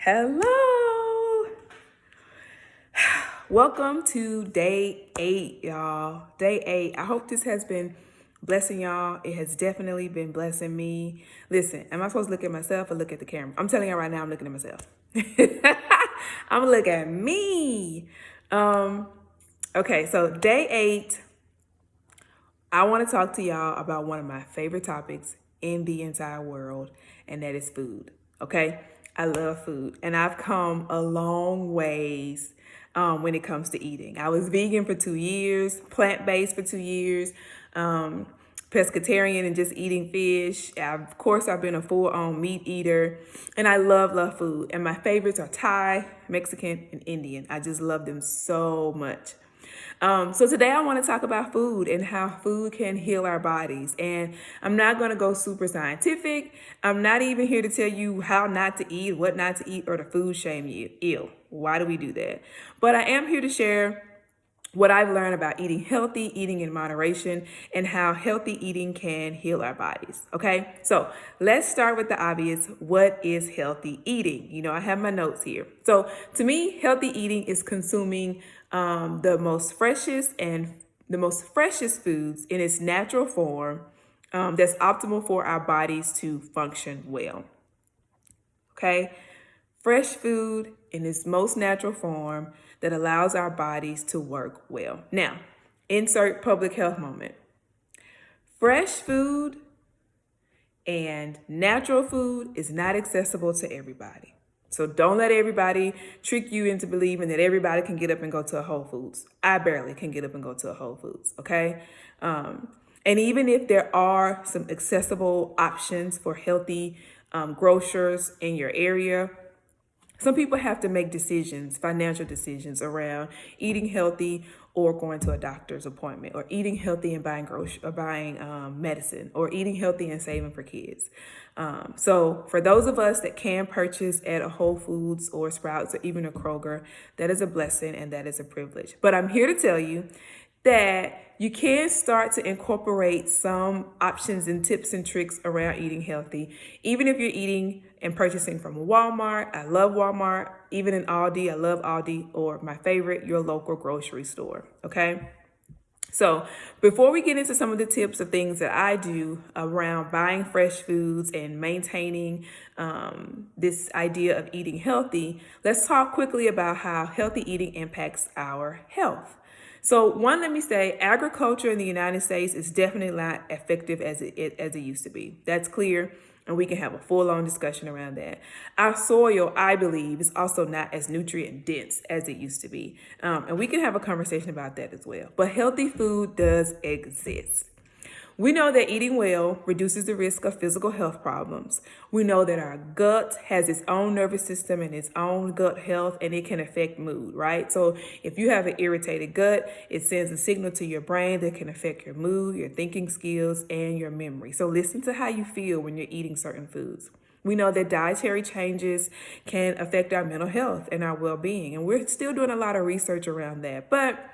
Hello. Welcome to day 8, y'all. Day 8. I hope this has been blessing y'all. It has definitely been blessing me. Listen, am I supposed to look at myself or look at the camera? I'm telling you right now, I'm looking at myself. I'm gonna look at me. Okay, so day 8, I want to talk to y'all about one of my favorite topics in the entire world, and that is food. Okay, I love food, and I've come a long ways when it comes to eating. I was vegan for 2 years, plant-based for 2 years, pescatarian and just eating fish. Of course, I've been a full-on meat eater, and I love food. And my favorites are Thai, Mexican, and Indian. I just love them so much. So today I want to talk about food and how food can heal our bodies. And I'm not going to go super scientific. I'm not even here to tell you how not to eat, what not to eat, or to food shame you. Ew. Why do we do that? But I am here to share what I've learned about eating healthy, eating in moderation, and how healthy eating can heal our bodies. Okay, so let's start with the obvious. What is healthy eating? I have my notes here. So to me, healthy eating is consuming the most freshest foods in its natural form that's optimal for our bodies to function well. Okay, fresh food in its most natural form that allows our bodies to work well. Now, insert public health moment. Fresh food and natural food is not accessible to everybody. So don't let everybody trick you into believing that everybody can get up and go to a Whole Foods. I barely can get up and go to a Whole Foods, okay? And even if there are some accessible options for healthy grocers in your area, some people have to make decisions, financial decisions around eating healthy or going to a doctor's appointment, or eating healthy and buying medicine, or eating healthy and saving for kids. So for those of us that can purchase at a Whole Foods or Sprouts or even a Kroger, that is a blessing and that is a privilege. But I'm here to tell you that you can start to incorporate some options and tips and tricks around eating healthy, even if you're eating and purchasing from Walmart. I love Walmart. Even in Aldi, I love Aldi, or my favorite, your local grocery store. Okay. So before we get into some of the tips of things that I do around buying fresh foods and maintaining this idea of eating healthy, let's talk quickly about how healthy eating impacts our health. So one, let me say, agriculture in the United States is definitely not effective as it used to be. That's clear, and we can have a full-on discussion around that. Our soil, I believe, is also not as nutrient dense as it used to be, and we can have a conversation about that as well. But healthy food does exist. We know that eating well reduces the risk of physical health problems. We know that our gut has its own nervous system and its own gut health, and it can affect mood, right? So if you have an irritated gut, it sends a signal to your brain that can affect your mood, your thinking skills, and your memory. So listen to how you feel when you're eating certain foods. We know that dietary changes can affect our mental health and our well-being, and we're still doing a lot of research around that. But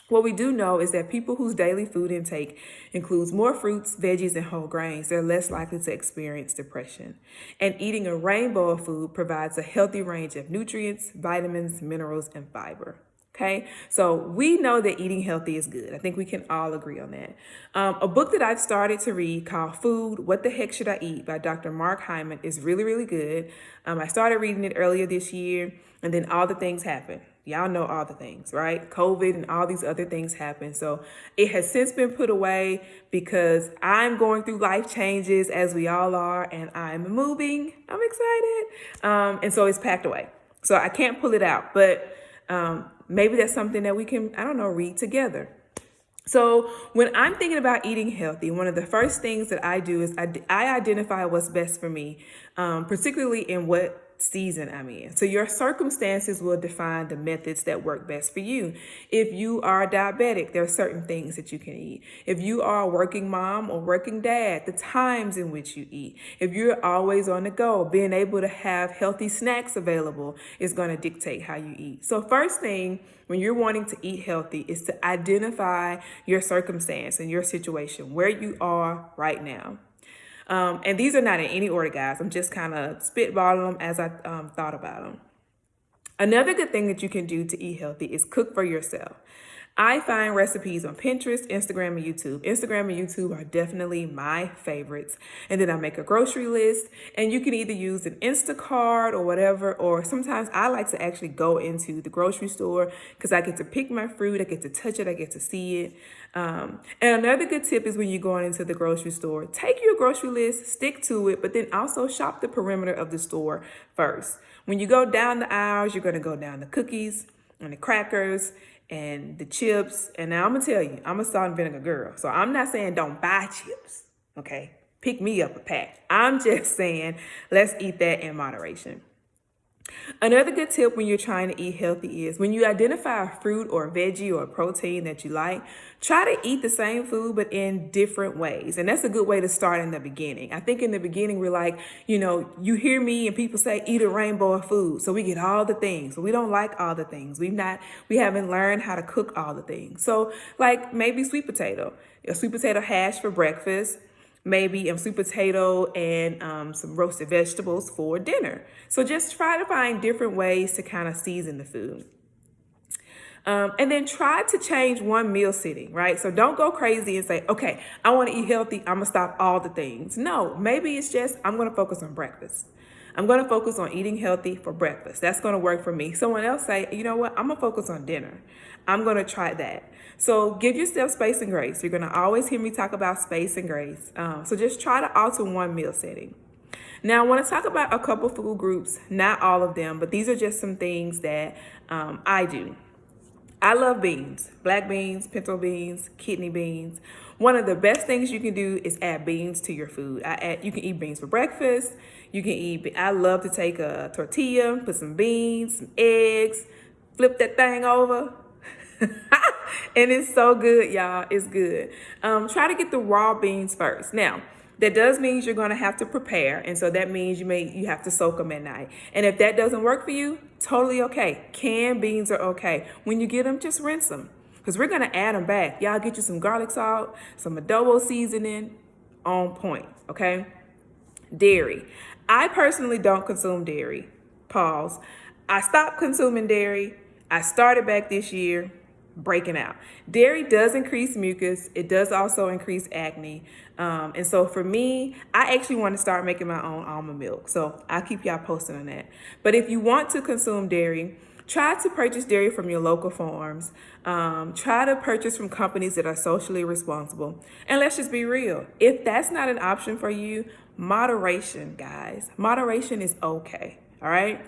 what we do know is that people whose daily food intake includes more fruits, veggies, and whole grains, they're less likely to experience depression. And eating a rainbow of food provides a healthy range of nutrients, vitamins, minerals, and fiber. Okay, so we know that eating healthy is good. I think we can all agree on that. A book that I've started to read called Food, What the Heck Should I Eat by Dr. Mark Hyman is really good. I started reading it earlier this year, and then all the things happened. Y'all know all the things, right? COVID and all these other things happen. So it has since been put away because I'm going through life changes, as we all are, and I'm moving. I'm excited. And so it's packed away. So I can't pull it out, but maybe that's something that we can, read together. So when I'm thinking about eating healthy, one of the first things that I do is I identify what's best for me, particularly in what season I'm in. So your circumstances will define the methods that work best for you. If you are diabetic, there are certain things that you can eat. If you are a working mom or working dad, the times in which you eat. If you're always on the go, being able to have healthy snacks available is going to dictate how you eat. So first thing, when you're wanting to eat healthy, is to identify your circumstance and your situation, where you are right now. And these are not in any order, guys. I'm just kind of spitballing them as I thought about them. Another good thing that you can do to eat healthy is cook for yourself. I find recipes on Pinterest, Instagram, and YouTube. Instagram and YouTube are definitely my favorites. And then I make a grocery list, and you can either use an Instacart or whatever, or sometimes I like to actually go into the grocery store because I get to pick my fruit, I get to touch it, I get to see it. And another good tip is when you're going into the grocery store, take your grocery list, stick to it, but then also shop the perimeter of the store first. When you go down the aisles, you're going to go down the cookies and the crackers and the chips. And now I'm going to tell you, I'm a salt and vinegar girl. So I'm not saying don't buy chips, okay? Pick me up a pack. I'm just saying let's eat that in moderation. Another good tip when you're trying to eat healthy is when you identify a fruit or a veggie or a protein that you like, try to eat the same food but in different ways. And that's a good way to start in the beginning. I think in the beginning we're like, you hear me and people say eat a rainbow of food. So we get all the things, but we don't like all the things. We haven't learned how to cook all the things. So like maybe sweet potato, a sweet potato hash for breakfast, maybe a sweet potato and some roasted vegetables for dinner. So just try to find different ways to kind of season the food. And then try to change one meal sitting, right? So don't go crazy and say, okay, I want to eat healthy, I'm going to stop all the things. No, maybe it's just, I'm going to focus on breakfast. I'm going to focus on eating healthy for breakfast. That's going to work for me. Someone else say, you know what? I'm going to focus on dinner. I'm going to try that. So give yourself space and grace. You're going to always hear me talk about space and grace. So just try to alter one meal setting. Now, I want to talk about a couple food groups, not all of them, but these are just some things that I do. I love beans, black beans, pinto beans, kidney beans. One of the best things you can do is add beans to your food. You can eat beans for breakfast. I love to take a tortilla, put some beans, some eggs, flip that thing over. And it's so good, y'all. It's good. Try to get the raw beans first. Now, that does mean you're going to have to prepare. And so that means you have to soak them at night. And if that doesn't work for you, totally okay. Canned beans are okay. When you get them, just rinse them. Because we're going to add them back. Y'all get you some garlic salt, some adobo seasoning, on point, okay? Dairy. I personally don't consume dairy. Pause. I stopped consuming dairy. I started back this year. Breaking out. Dairy does increase mucus. It does also increase acne. And so for me, I actually want to start making my own almond milk. So I'll keep y'all posted on that. But if you want to consume dairy, try to purchase dairy from your local farms. Try to purchase from companies that are socially responsible. And let's just be real. If that's not an option for you, moderation, guys. Moderation is okay. All right.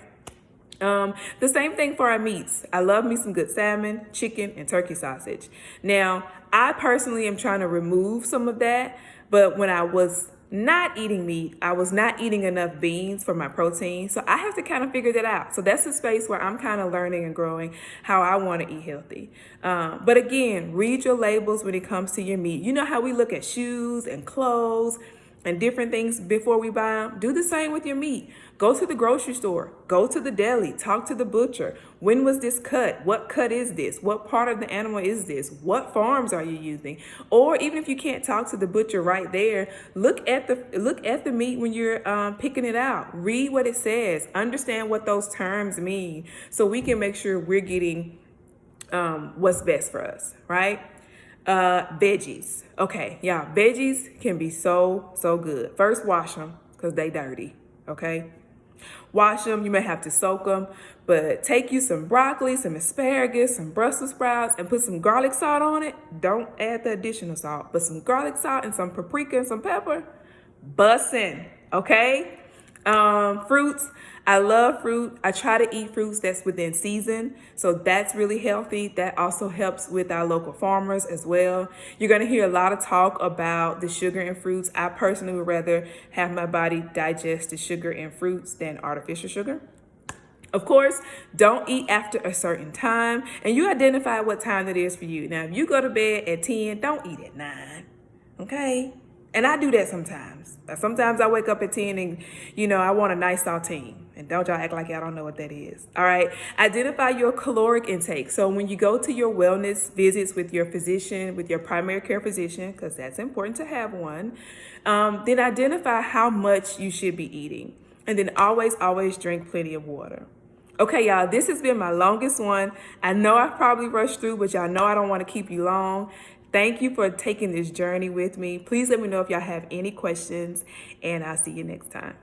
The same thing for our meats. I love me some good salmon, chicken, and turkey sausage. Now, I personally am trying to remove some of that, but when I was not eating meat, I was not eating enough beans for my protein. So I have to kind of figure that out. So that's a space where I'm kind of learning and growing how I want to eat healthy. But again, read your labels when it comes to your meat. You know how we look at shoes and clothes and different things before we buy them? Do the same with your meat. Go to the grocery store, go to the deli, talk to the butcher. When was this cut? What cut is this? What part of the animal is this? What farms are you using? Or even if you can't talk to the butcher right there, look at the meat when you're picking it out. Read what it says. Understand what those terms mean so we can make sure we're getting what's best for us, right? Veggies. Okay, yeah, veggies can be so good. First, wash them because they dirty, okay? Wash them, you may have to soak them, but take you some broccoli, some asparagus, some Brussels sprouts, and put some garlic salt on it. Don't add the additional salt, but some garlic salt and some paprika and some pepper. Bussin', okay? Fruits. I love fruit. I try to eat fruits that's within season. So that's really healthy. That also helps with our local farmers as well. You're going to hear a lot of talk about the sugar in fruits. I personally would rather have my body digest the sugar in fruits than artificial sugar. Of course, don't eat after a certain time. And you identify what time it is for you. Now, if you go to bed at 10, don't eat at 9. Okay? And I do that sometimes. Sometimes I wake up at 10 and, I want a nice saltine. And don't y'all act like y'all don't know what that is. All right. Identify your caloric intake. So when you go to your wellness visits with your physician, with your primary care physician, because that's important to have one, then identify how much you should be eating. And then always drink plenty of water. Okay, y'all, this has been my longest one. I know I probably rushed through, but y'all know I don't want to keep you long. Thank you for taking this journey with me. Please let me know if y'all have any questions, and I'll see you next time.